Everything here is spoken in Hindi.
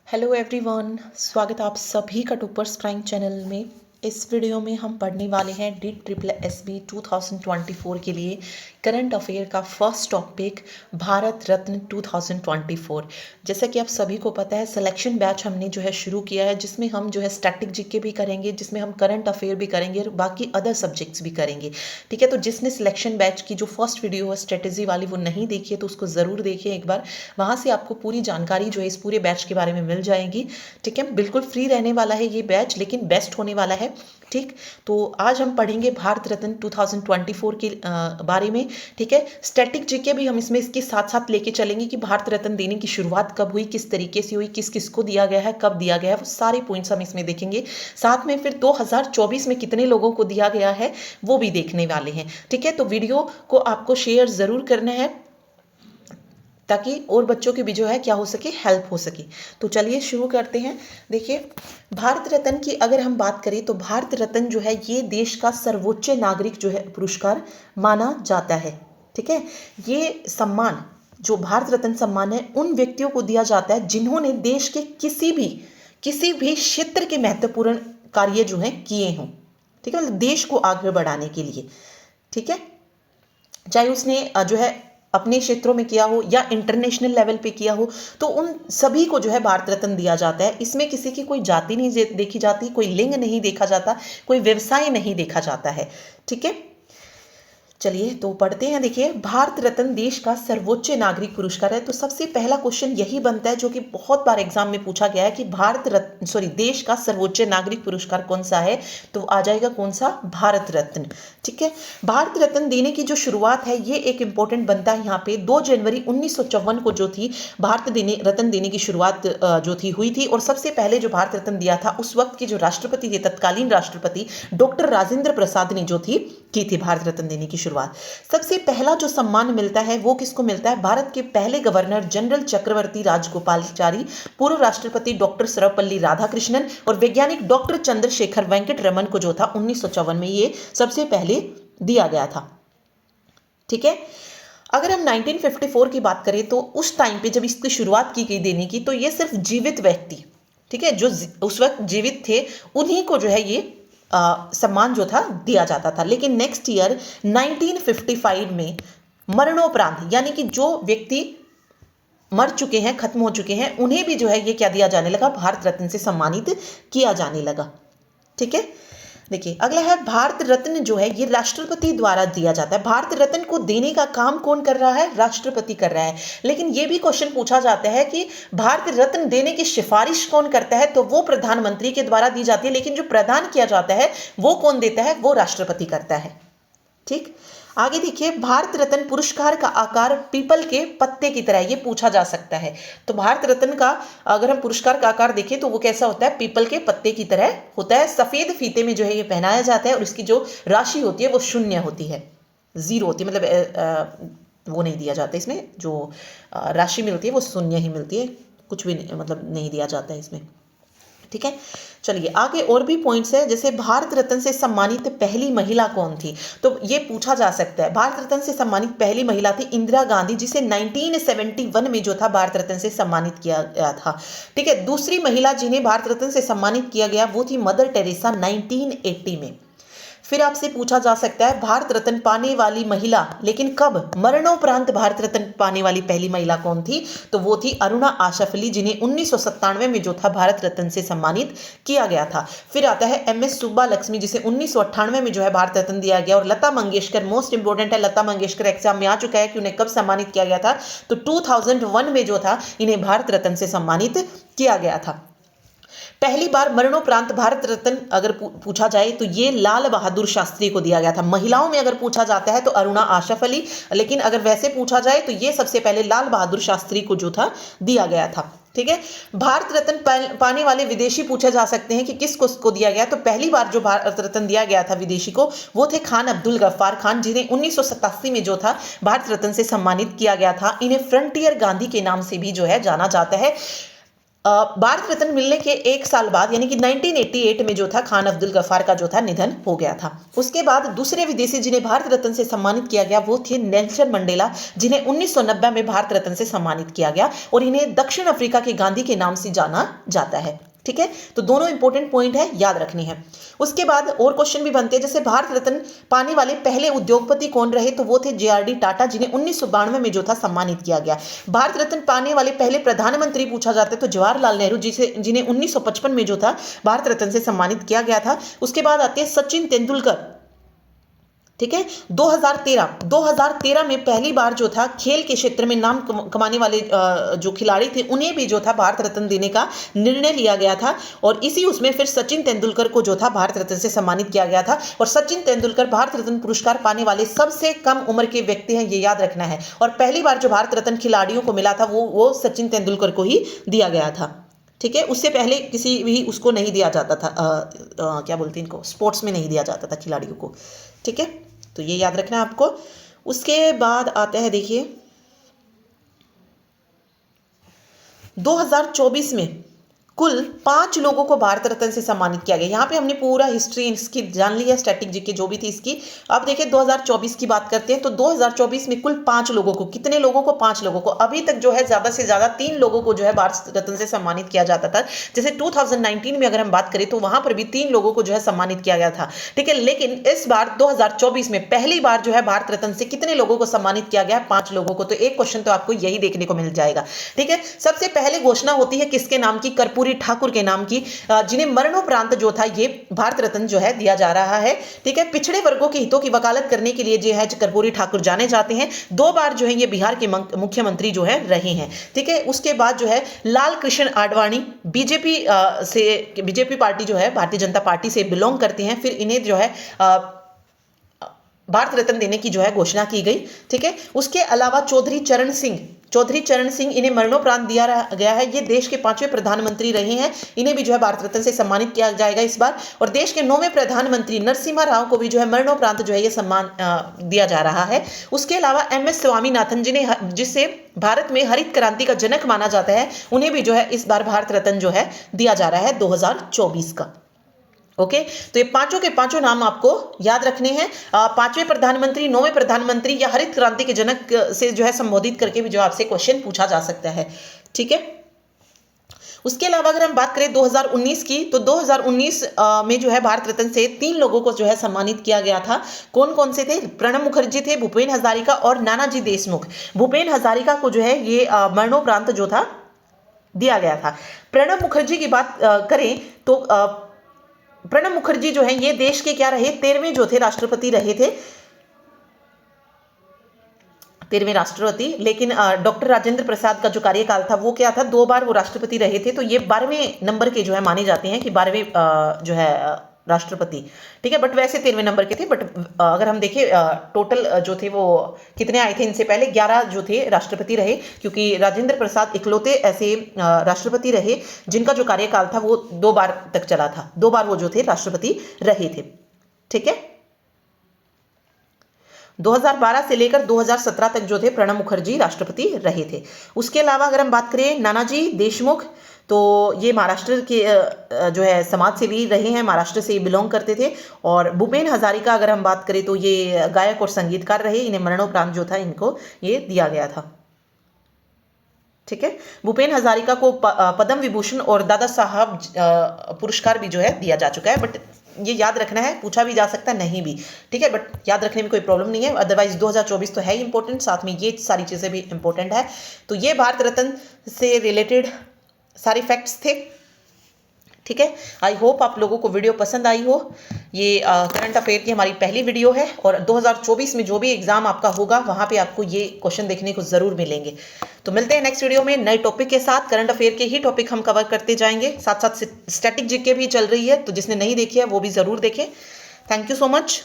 हेलो एवरीवन, स्वागत है आप सभी का टॉपर्स प्राइम चैनल में। इस वीडियो में हम पढ़ने वाले हैं DSSB 2024 के लिए करंट अफेयर का फर्स्ट टॉपिक भारत रत्न 2024। जैसा कि आप सभी को पता है, सिलेक्शन बैच हमने जो है शुरू किया है, जिसमें हम जो है स्टैटिक जीके भी करेंगे, जिसमें हम करंट अफेयर भी करेंगे और बाकी अदर सब्जेक्ट्स भी करेंगे। ठीक है, तो जिसने सिलेक्शन बैच की जो फर्स्ट वीडियो है स्ट्रेटेजी वाली वो नहीं देखी है तो उसको ज़रूर देखें एक बार। वहाँ से आपको पूरी जानकारी जो है इस पूरे बैच के बारे में मिल जाएगी। ठीक है, बिल्कुल फ्री रहने वाला है ये बैच, लेकिन बेस्ट होने वाला है। ठीक, तो आज हम पढ़ेंगे भारत रत्न 2024 के बारे में। ठीक है, स्टैटिक जीके भी हम इसमें इसके साथ साथ लेके चलेंगे कि भारत रत्न देने की शुरुआत कब हुई, किस तरीके से हुई, किस किस को दिया गया है, कब दिया गया है, वो सारे पॉइंट्स हम इसमें देखेंगे। साथ में फिर 2024 में कितने लोगों को दिया गया है वो भी देखने वाले हैं। ठीक है, तो वीडियो को आपको शेयर ज़रूर करना है ताकि और बच्चों की भी जो है क्या हो सके, हेल्प हो सके। तो चलिए शुरू करते हैं। देखिए, भारत रत्न की अगर हम बात करें तो भारत रत्न जो है ये देश का सर्वोच्च नागरिक जो है पुरस्कार माना जाता है। ठीक है, ये सम्मान जो भारत रत्न सम्मान है उन व्यक्तियों को दिया जाता है जिन्होंने देश के किसी भी क्षेत्र के महत्वपूर्ण कार्य जो है किए हों। ठीक है, मतलब देश को आगे बढ़ाने के लिए। ठीक है, चाहे उसने जो है अपने क्षेत्रों में किया हो या इंटरनेशनल लेवल पे किया हो, तो उन सभी को जो है भारत रत्न दिया जाता है। इसमें किसी की कोई जाति नहीं देखी जाती, कोई लिंग नहीं देखा जाता, कोई व्यवसाय नहीं देखा जाता है। ठीक है, चलिए तो पढ़ते हैं। देखिए, भारत रत्न देश का सर्वोच्च नागरिक पुरस्कार है। तो सबसे पहला क्वेश्चन यही बनता है जो कि बहुत बार एग्जाम में पूछा गया है कि देश का सर्वोच्च नागरिक पुरस्कार कौन सा है। तो आ जाएगा कौन सा, भारत रत्न। ठीक है, भारत रत्न देने की जो शुरुआत है ये एक इंपॉर्टेंट बनता है यहाँ पे 2 जनवरी 1954 को जो थी रत्न देने की शुरुआत जो थी हुई थी। और सबसे पहले जो भारत रत्न दिया था उस वक्त के जो राष्ट्रपति थे, तत्कालीन राष्ट्रपति डॉक्टर राजेंद्र प्रसाद ने जो की थी भारत रत्न देने की शुरुआत। सबसे पहला जो सम्मान मिलता है वो किसको मिलता है, भारत के पहले गवर्नर जनरल चक्रवर्ती राजगोपालाचारी, पूर्व राष्ट्रपति डॉक्टर सर्वपल्ली राधाकृष्णन और वैज्ञानिक डॉक्टर चंद्रशेखर वेंकट रमन को जो था 1954 में ये सबसे पहले दिया गया था। ठीक है, अगर हम 1954 की बात करें तो उस टाइम पे जब इसकी शुरुआत की गई देने की, तो ये सिर्फ जीवित व्यक्ति, ठीक है, जो उस वक्त जीवित थे उन्हीं को जो है ये सम्मान जो था दिया जाता था। लेकिन नेक्स्ट ईयर 1955 में मरणोपरांत, यानी कि जो व्यक्ति मर चुके हैं, खत्म हो चुके हैं, उन्हें भी जो है ये क्या दिया जाने लगा, भारत रत्न से सम्मानित किया जाने लगा। ठीक है, देखिए अगला है भारत रत्न जो है ये राष्ट्रपति द्वारा दिया जाता है। भारत रत्न को देने का काम कौन कर रहा है, राष्ट्रपति कर रहा है। लेकिन ये भी क्वेश्चन पूछा जाता है कि भारत रत्न देने की सिफारिश कौन करता है, तो वो प्रधानमंत्री के द्वारा दी जाती है, लेकिन जो प्रदान किया जाता है वो कौन देता है, वो राष्ट्रपति करता है। ठीक, आगे देखिए, भारत रत्न पुरस्कार का आकार पीपल के पत्ते की तरह, ये पूछा जा सकता है। तो भारत रत्न का अगर हम पुरस्कार का आकार देखें तो वो कैसा होता है, पीपल के पत्ते की तरह होता है। सफेद फीते में जो है ये पहनाया जाता है और इसकी जो राशि होती है वो शून्य होती है, जीरो होती है, मतलब वो नहीं दिया जाता इसमें, जो राशि मिलती है वो शून्य ही मिलती है, कुछ भी मतलब नहीं दिया जाता है इसमें। ठीक है, चलिए आगे और भी पॉइंट्स है, जैसे भारत रत्न से सम्मानित पहली महिला कौन थी। तो ये पूछा जा सकता है, भारत रत्न से सम्मानित पहली महिला थी इंदिरा गांधी, जिसे 1971 में जो था भारत रत्न से सम्मानित किया गया था। ठीक है, दूसरी महिला जिन्हें भारत रत्न से सम्मानित किया गया वो थी मदर टेरेसा 1980 में। फिर आपसे पूछा जा सकता है भारत रत्न पाने वाली महिला, लेकिन कब, मरणोपरांत भारत रत्न पाने वाली पहली महिला कौन थी, तो वो थी अरुणा आशफली, जिन्हें 1997 में जो था भारत रत्न से सम्मानित किया गया था। फिर आता है MS सुब्बालक्ष्मी, जिसे 1998 में जो है भारत रत्न दिया गया। और लता मंगेशकर, मोस्ट इंपोर्टेंट है, लता मंगेशकर एग्जाम में आ चुका है कि उन्हें कब सम्मानित किया गया था, तो 2001 में जो था इन्हें भारत रत्न से सम्मानित किया गया था। पहली बार मरणोपरांत भारत रत्न अगर पूछा जाए तो ये लाल बहादुर शास्त्री को दिया गया था। महिलाओं में अगर पूछा जाता है तो अरुणा आशफ अली, लेकिन अगर वैसे पूछा जाए तो ये सबसे पहले लाल बहादुर शास्त्री को जो था दिया गया था। ठीक है, भारत रत्न पाने वाले विदेशी पूछे जा सकते हैं कि किसको दिया गया। तो पहली बार जो भारत रत्न दिया गया था विदेशी को वो थे खान अब्दुल गफ्फार खान, जिन्हें 1987 में जो था भारत रत्न से सम्मानित किया गया था। इन्हें फ्रंटियर गांधी के नाम से भी जो है जाना जाता है। भारत रत्न मिलने के एक साल बाद यानी कि 1988 में जो था खान अब्दुल गफ्फार का जो था निधन हो गया था। उसके बाद दूसरे विदेशी जिन्हें भारत रत्न से सम्मानित किया गया वो थे नेल्सन मंडेला, जिन्हें 1990 में भारत रत्न से सम्मानित किया गया और इन्हें दक्षिण अफ्रीका के गांधी के नाम से जाना जाता है। ठीक है, तो दोनों इंपॉर्टेंट पॉइंट है, याद रखनी है। उसके बाद और क्वेश्चन भी बनते हैं, जैसे भारत रत्न पाने वाले पहले उद्योगपति कौन रहे, तो वो थे JRD टाटा, जिन्हें 1992 में जो था सम्मानित किया गया। भारत रत्न पाने वाले पहले प्रधानमंत्री पूछा जाता है तो जवाहरलाल नेहरू, जिन्हें 1955 में जो था भारत रत्न से सम्मानित किया गया था। उसके बाद आते हैं सचिन तेंदुलकर। ठीक है, 2013 में पहली बार जो था खेल के क्षेत्र में नाम कमाने वाले जो खिलाड़ी थे उन्हें भी जो था भारत रत्न देने का निर्णय लिया गया था और इसी उसमें फिर सचिन तेंदुलकर को जो था भारत रत्न से सम्मानित किया गया था। और सचिन तेंदुलकर भारत रत्न पुरस्कार पाने वाले सबसे कम उम्र के व्यक्ति हैं, ये याद रखना है। और पहली बार जो भारत रत्न खिलाड़ियों को मिला था वो सचिन तेंदुलकर को ही दिया गया था। ठीक है, उससे पहले किसी भी उसको नहीं दिया जाता था, क्या बोलते हैं इनको, स्पोर्ट्स में नहीं दिया जाता था खिलाड़ियों को। ठीक है, तो ये याद रखना है आपको। उसके बाद आता है, देखिए 2024 में कुल 5 लोगों को भारत रत्न से सम्मानित किया गया। यहाँ पे हमने पूरा हिस्ट्री इसकी जान ली है, स्टैटिक जीके जो भी थी इसकी। अब देखिए 2024 की बात करते हैं तो 2024 में कुल 5 लोगों को, कितने लोगों को, 5 लोगों को। अभी तक जो है ज्यादा से ज्यादा 3 लोगों को जो है भारत रत्न से सम्मानित किया जाता था। जैसे 2019 में अगर हम बात करें तो वहां पर भी 3 लोगों को जो है सम्मानित किया गया था। ठीक है, लेकिन इस बार 2024 में पहली बार जो है भारत रत्न से कितने लोगों को सम्मानित किया गया, 5 लोगों को। तो एक क्वेश्चन तो आपको यही देखने को मिल जाएगा। ठीक है, सबसे पहले घोषणा होती है किसके नाम की, कर्पूरी ठाकुर के नाम की, जिन्हें मरणोपरांत जो था ये भारत रत्न जो है दिया जा रहा है। ठीक है, पिछड़े वर्गों के हितों की वकालत करने के लिए जो है कर्पूरी ठाकुर जाने जाते हैं। 2 बार जो है ये बिहार के मुख्यमंत्री जो है रहे हैं। ठीक है, उसके बाद जो है लाल कृष्ण आडवाणी बीजेपी पार्टी जो है भारतीय जनता पार्टी से बिलोंग करते हैं। फिर इन्हें जो है भारत रत्न देने की जो है घोषणा की गई। ठीक है, उसके अलावा चौधरी चरण सिंह इन्हें मरणोपरांत दिया गया है। ये देश के 5वें प्रधानमंत्री रहे हैं, इन्हें भी जो है भारत रत्न से सम्मानित किया जाएगा इस बार। और देश के 9वें प्रधानमंत्री नरसिम्हा राव को भी जो है मरणोपरांत जो है ये सम्मान दिया जा रहा है। उसके अलावा MS स्वामीनाथन, जिसे भारत में हरित क्रांति का जनक माना जाता है, उन्हें भी जो है इस बार भारत रत्न जो है दिया जा रहा है 2024 का। ओके, तो ये पांचों के पांचों नाम आपको याद रखने हैं। 5वें प्रधानमंत्री, 9वें प्रधानमंत्री या हरित क्रांति के जनक से जो है संबोधित करके भी जो आपसे क्वेश्चन पूछा जा सकता है। ठीक है, उसके अलावा अगर हम बात करें 2019 की, तो 2019 में जो है भारत रत्न से 3 लोगों को जो है सम्मानित किया गया था। कौन कौन से थे? प्रणब मुखर्जी थे, भूपेन हजारिका और नानाजी देशमुख। भूपेन हजारिका को जो है ये मरणोपरांत जो था दिया गया था। प्रणब मुखर्जी की बात करें तो प्रणब मुखर्जी जो है ये देश के क्या रहे, 13वें जो थे राष्ट्रपति रहे थे, 13वें राष्ट्रपति। लेकिन डॉक्टर राजेंद्र प्रसाद का जो कार्यकाल था वो क्या था, 2 बार वो राष्ट्रपति रहे थे। तो ये 12वें नंबर के जो है माने जाते हैं कि 12वें जो है राष्ट्रपति। ठीक है, बट वैसे 13वें नंबर के थे। बट अगर हम देखें टोटल जो थे वो कितने आए थे इनसे पहले, 11 जो थे राष्ट्रपति रहे, क्योंकि राजेंद्र प्रसाद इकलौते ऐसे राष्ट्रपति रहे जिनका जो कार्यकाल था वो 2 बार तक चला था। 2 बार वो जो थे राष्ट्रपति रहे थे। ठीक है, 2012 से लेकर 2017 तक जो थे प्रणब मुखर्जी राष्ट्रपति रहे थे। उसके अलावा अगर हम बात करें नानाजी देशमुख, तो ये महाराष्ट्र के जो है समाज सेवी रहे हैं, महाराष्ट्र से बिलोंग करते थे। और भूपेन हजारिका अगर हम बात करें तो ये गायक और संगीतकार रहे, इन्हें मरणोपरांत जो था इनको ये दिया गया था। ठीक है, भूपेन हजारिका को पद्म विभूषण और दादा साहब पुरस्कार भी जो है दिया जा चुका है। बट ये याद रखना है, पूछा भी जा सकता है, नहीं भी। ठीक है, बट याद रखने में कोई प्रॉब्लम नहीं है। अदरवाइज 2024 तो है इंपॉर्टेंट, साथ में ये सारी चीज़ें भी इंपॉर्टेंट है। तो ये भारत रत्न से रिलेटेड सारे फैक्ट्स थे। ठीक है, आई होप आप लोगों को वीडियो पसंद आई हो। ये करंट अफेयर की हमारी पहली वीडियो है और 2024 में जो भी एग्जाम आपका होगा वहाँ पे आपको ये क्वेश्चन देखने को ज़रूर मिलेंगे। तो मिलते हैं नेक्स्ट वीडियो में नए टॉपिक के साथ। करंट अफेयर के ही टॉपिक हम कवर करते जाएंगे, साथ साथ स्टैटिक जीके भी चल रही है, तो जिसने नहीं देखी है वो भी ज़रूर देखें। Thank you so much.